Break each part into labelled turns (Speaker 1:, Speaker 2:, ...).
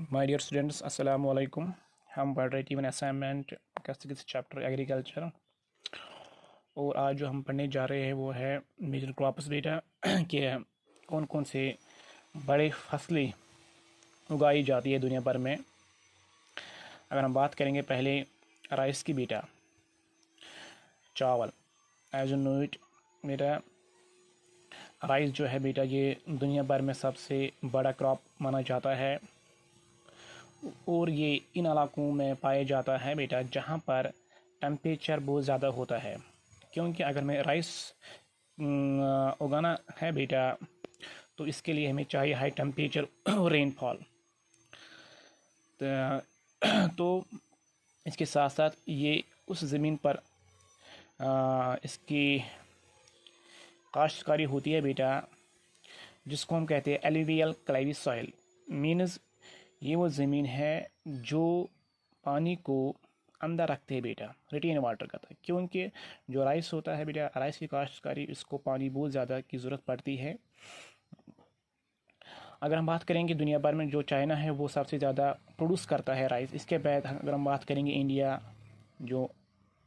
Speaker 1: My dear students, अस्सलाम वालेकुम। हम पढ़ रहे थे वन असाइनमेंट का 6th चैप्टर एग्रीकल्चर, और आज जो हम पढ़ने जा रहे हैं वो है मेजर क्रॉप्स बेटा कि कौन कौन से बड़े फसलें उगाई जाती है दुनिया भर में। अगर हम बात करेंगे पहले राइस की बेटा, चावल एज नो इट बेटा, राइस जो है बेटा ये दुनिया भर में सबसे बड़ा क्रॉप माना जाता है, और ये इन इलाकों में पाया जाता है बेटा जहाँ पर टेम्परेचर बहुत ज़्यादा होता है। क्योंकि अगर मैं राइस उगाना है बेटा तो इसके लिए हमें चाहिए हाई टेम्परेचर और रेनफॉल। तो इसके साथ साथ ये उस ज़मीन पर इसकी काश्तकारी होती है बेटा जिसको हम कहते हैं एलुवियल क्लाइवी सॉइल। मीन्स ये वो ज़मीन है जो पानी को अंदर रखते हैं बेटा, रिटेन वाटर का था। क्योंकि जो राइस होता है बेटा, राइस की काश्तकारी, इसको पानी बहुत ज़्यादा की ज़रूरत पड़ती है। अगर हम बात करेंगे दुनिया भर में जो चाइना है वो सबसे ज़्यादा प्रोड्यूस करता है राइस। इसके बाद अगर हम बात करेंगे इंडिया जो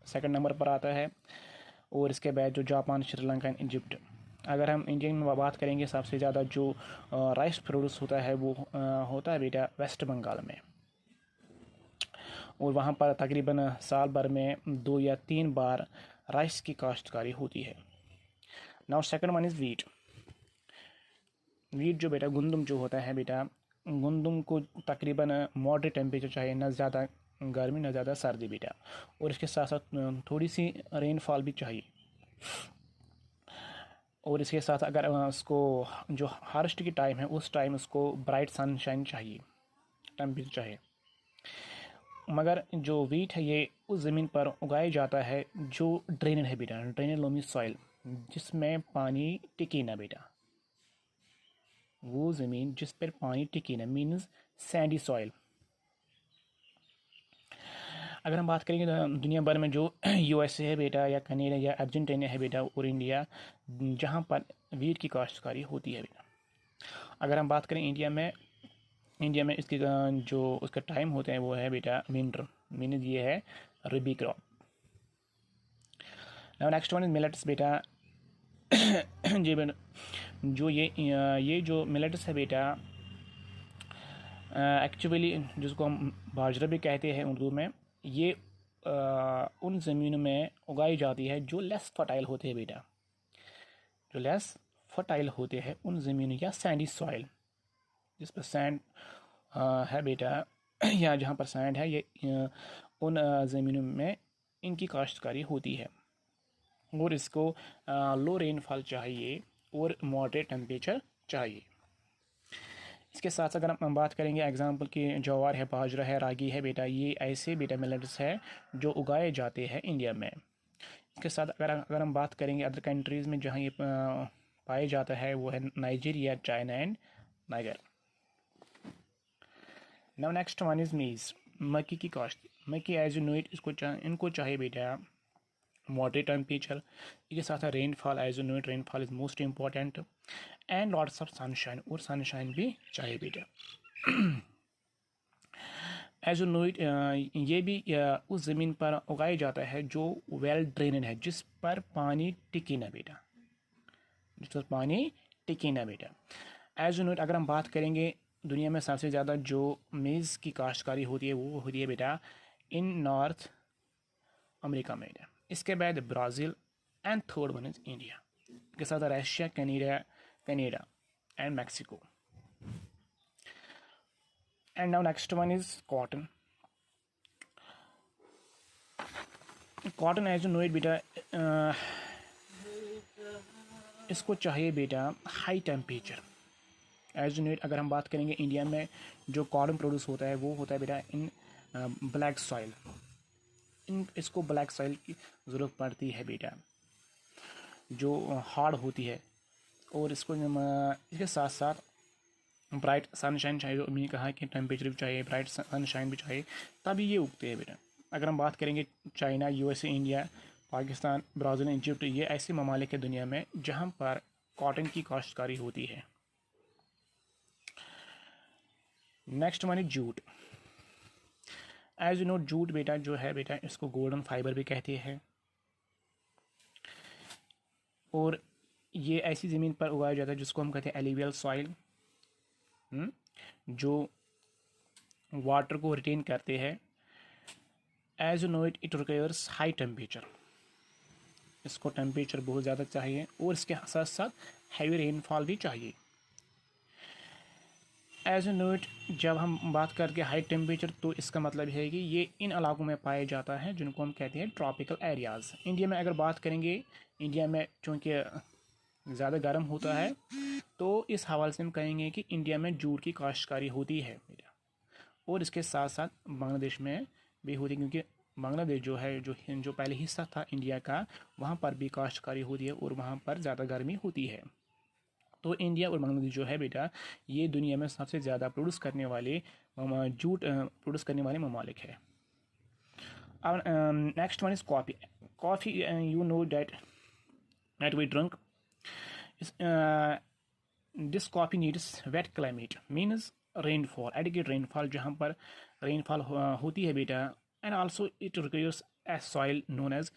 Speaker 1: सेकंड नंबर पर आता है, और इसके बाद जो जापान, श्रीलंका एंड इजिप्ट। अगर हम इंडिया में बात करेंगे सबसे ज़्यादा जो राइस प्रोड्यूस होता है वो होता है बेटा वेस्ट बंगाल में, और वहाँ पर तकरीबन साल भर में 2 या 3 बार राइस की काश्तकारी होती है। Now second one is wheat. Wheat जो बेटा गंदम जो होता है बेटा, गंदम को तकरीबन मॉडरेट टेम्परेचर चाहिए, ना ज़्यादा गर्मी ना ज़्यादा सर्दी बेटा, और इसके साथ साथ थोड़ी सी रेनफॉल भी चाहिए। और इसके साथ अगर उसको जो हार्वेस्ट की टाइम है उस टाइम उसको ब्राइट सनशाइन चाहिए, टेम्परेचर चाहिए। मगर जो वीट है ये उस ज़मीन पर उगाया जाता है जो ड्रेनेड है बेटा, ड्रेनेड लोमी सॉइल, जिसमें पानी टिके ना बेटा। वो ज़मीन जिस पर पानी टिके ना मीन्स सैंडी सॉइल। अगर हम बात करेंगे दुनिया भर में जो यूएसए है बेटा, या कनाडा या अर्जेंटीना है बेटा, और इंडिया, जहाँ पर वीट की काश्तकारी होती है बेटा। अगर हम बात करें इंडिया में इसकी जो उसका टाइम होते हैं वो है बेटा विंटर, मीन्स ये है rabi crop. Now next one is millets बेटा। जी बेटा, जो ये जो मिलेट्स है बेटा, एक्चुअली जिसको हम बाजरा भी कहते हैं उर्दू में, ये उन ज़मीनों में उगाई जाती है जो लेस फर्टाइल होते हैं बेटा, जो लेस फर्टाइल होते हैं उन ज़मीनों, या सैंडी सॉइल जिस पर सैंड है बेटा, या जहाँ पर सैंड है, ये उन ज़मीनों में इनकी काश्तकारी होती है, और इसको लो रेनफॉल चाहिए और मॉडरेट टेम्परेचर चाहिए। इसके साथ साथ अगर हम बात करेंगे एग्जांपल की, ज्वार है, बाजरा है, रागी है बेटा, ये ऐसे बेटा मिलेट्स है जो उगाए जाते हैं इंडिया में। इसके साथ अगर हम बात करेंगे अदर कंट्रीज़ में जहाँ ये पाया जाता है वो है Nigeria, China and Niger. Now next one is maize, मक्की की काश्त। मक्की एज यू नो इट, इनको चाहिए बेटा मॉडरेट टेम्परेचर, इसके साथ rainfall, as you know it rainfall is most important, and lots of sunshine, और सनशाइन भी चाहिए बेटा। एज यू नो इट, ये भी उस ज़मीन पर उगाया जाता है जो वेल ड्रेनेड है, जिस पर पानी टिके ना बेटा, जिस पर पानी टिके ना बेटा। एज यू नो इट अगर हम बात करेंगे दुनिया में सबसे ज़्यादा जो मेज़ की काश्तकारी होती है वो होती है बेटा इन नॉर्थ अमेरिका में बेटा। इसके बाद Brazil, and third one is India, के साथ Russia, Canada and Mexico. And now next one is cotton. Cotton as you know it बेटा, इसको चाहिए बेटा high temperature. As you know it अगर हम बात करेंगे इंडिया में जो कॉटन प्रोड्यूस होता है वो होता है बेटा इन ब्लैक सॉइल। इसको ब्लैक सॉइल की ज़रूरत पड़ती है बेटा जो हार्ड होती है, और इसको इसके साथ साथ ब्राइट सनशाइन चाहिए, जो मैंने कहा कि टेम्परेचर भी चाहिए, ब्राइट सनशाइन भी चाहिए, तभी ये उगते हैं बेटा। अगर हम बात करेंगे China, USA, India, Pakistan, Brazil, Egypt, ये ऐसे ममालिक है दुनिया में जहाँ पर कॉटन की काश्तकारी होती है। Next one is jute. As you know jute बेटा जो है बेटा इसको गोल्डन फाइबर भी कहते हैं, और ये ऐसी ज़मीन पर उगाया जाता है जिसको हम कहते हैं एलिवियल सॉइल, जो वाटर को रिटेन करते हैं। As you know it requires high temperature, इसको टेम्परेचर बहुत ज़्यादा चाहिए और इसके साथ साथ हैवी रेनफॉल भी चाहिए। एज यू नो इट जब हम बात करके हाई टेम्परेचर तो इसका मतलब है कि ये इन इलाकों में पाया जाता है जिनको हम कहते हैं ट्रॉपिकल एरियाज़। इंडिया में अगर बात करेंगे, इंडिया में चूँकि ज़्यादा गर्म होता है तो इस हवाले से हम कहेंगे कि इंडिया में जूट की काश्तकारी होती है बेटा, और इसके साथ साथ बांग्लादेश में भी होती है, क्योंकि बांग्लादेश जो है जो पहले हिस्सा था इंडिया का, वहाँ पर भी काश्तकारी होती है और वहाँ पर ज़्यादा गर्मी होती है। तो इंडिया और बांग्लादेश जो है बेटा ये दुनिया में सबसे ज़्यादा प्रोड्यूस करने वाले जूट प्रोड्यूस करने वाले ममालिक है। अब next one is coffee. Coffee you know that we drunk this coffee needs wet climate means rainfall, adequate rainfall, जहाँ पर रेनफॉल होती है बेटा, and also it requires a soil known as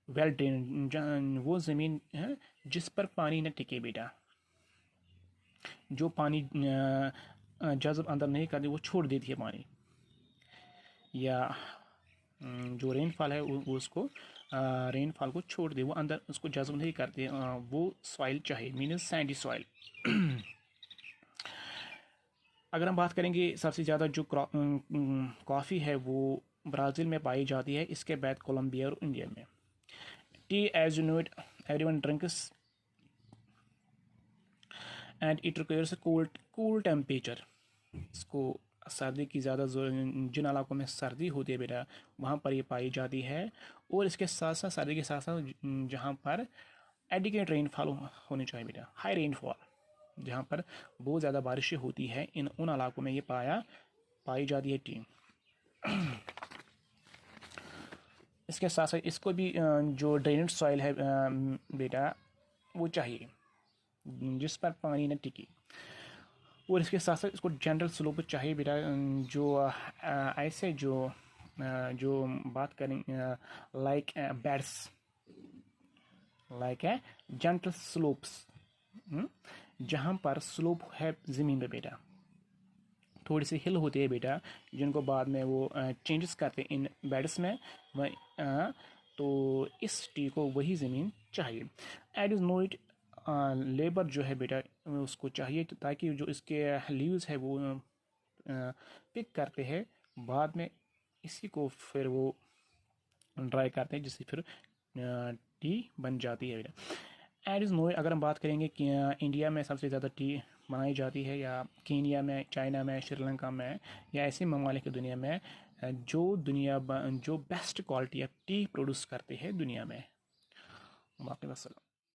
Speaker 1: well drain, वो ज़मीन है जिस पर पानी न टिके बेटा, जो पानी जज़ब अंदर नहीं करती वो छोड़ देती है पानी, या जो रेनफॉल है वो उसको रेनफॉल को छोड़ दे, वो अंदर उसको जज़ब नहीं करते, वो सॉइल चाहिए, मीन्स सैंडी सॉइल। अगर हम बात करेंगे सबसे ज़्यादा जो कॉफ़ी है वो ब्राज़ील में पाई जाती है, इसके बाद कोलंबिया और इंडिया में। Tea as you know it everyone drinks and it requires cool temperature, इसको सर्दी की ज़्यादा जिन इलाकों में सर्दी होती है बेटा वहाँ पर ये पाई जाती है, और इसके साथ साथ सर्दी के साथ साथ जहाँ पर एडिकेट रेनफॉल होनी चाहिए बेटा, हाई रेनफॉल, जहाँ पर बहुत ज़्यादा बारिशें होती है, उन इलाकों में ये पाई जाती है टी। इसके साथ साथ इसको भी जो ड्रेनेज सॉइल है बेटा वो चाहिए जिस पर पानी न टिके, और इसके साथ साथ इसको जनरल स्लोप चाहिए बेटा, जो ऐसे जो बात करें लाइक बेड्स, लाइक है जेंटल स्लोप्स, जहाँ पर स्लोप है ज़मीन पे बेटा, थोड़ी सी हिल होती है बेटा, जिनको बाद में वो चेंजेस करते हैं इन बेड्स में, तो इस टी को वही ज़मीन चाहिए। Add is no it labour जो है बेटा उसको चाहिए ताकि जो इसके लीव्स है वो पिक करते हैं, बाद में इसी को फिर वो ड्राई करते हैं जिससे फिर टी बन जाती है बेटा। एड इज़ नो, अगर हम बात करेंगे कि इंडिया में सबसे ज़्यादा टी बनाई जाती है, या कीनिया में, चाइना में, श्रीलंका में, या ऐसे ममालिक की दुनिया में जो best quality of T produce करते हैं दुनिया में। बाकी बस।